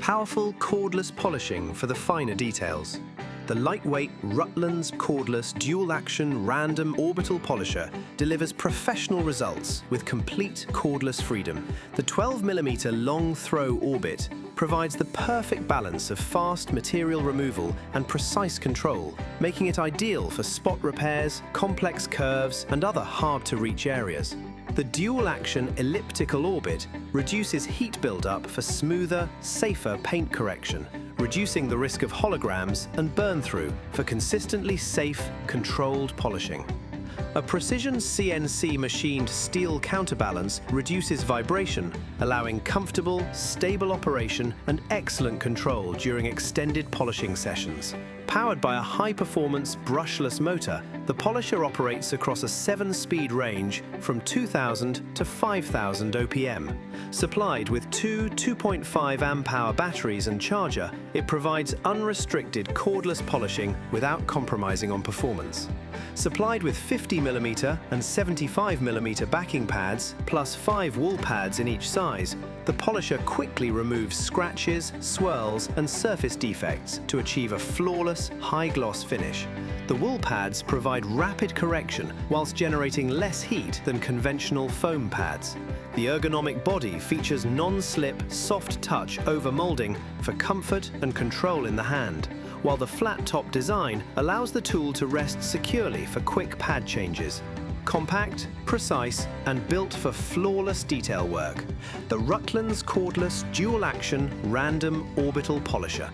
Powerful cordless polishing for the finer details. The lightweight Rutlands Cordless dual-action random orbital polisher delivers professional results with complete cordless freedom. The 12mm long throw Orbit provides the perfect balance of fast material removal and precise control, making it ideal for spot repairs, complex curves, and other hard-to-reach areas. The dual-action elliptical Orbit reduces heat buildup for smoother, safer paint correction, reducing the risk of holograms and burn-through for consistently safe, controlled polishing. A precision CNC machined steel counterbalance reduces vibration, allowing comfortable, stable operation and excellent control during extended polishing sessions. Powered by a high-performance brushless motor, the polisher operates across a 7-speed range from 2,000 to 5,000 OPM. Supplied with two 2.5 amp-hour batteries and charger, it provides unrestricted cordless polishing without compromising on performance. Supplied with 50mm and 75mm backing pads, plus 5 wool pads in each size, the polisher quickly removes scratches, swirls, and surface defects to achieve a flawless, high-gloss finish. The wool pads provide rapid correction whilst generating less heat than conventional foam pads. The ergonomic body features non-slip, soft-touch over-molding for comfort and control in the hand, while the flat-top design allows the tool to rest securely for quick pad changes. Compact, precise, and built for flawless detail work. The Rutlands Cordless Dual-Action Random Orbital Polisher.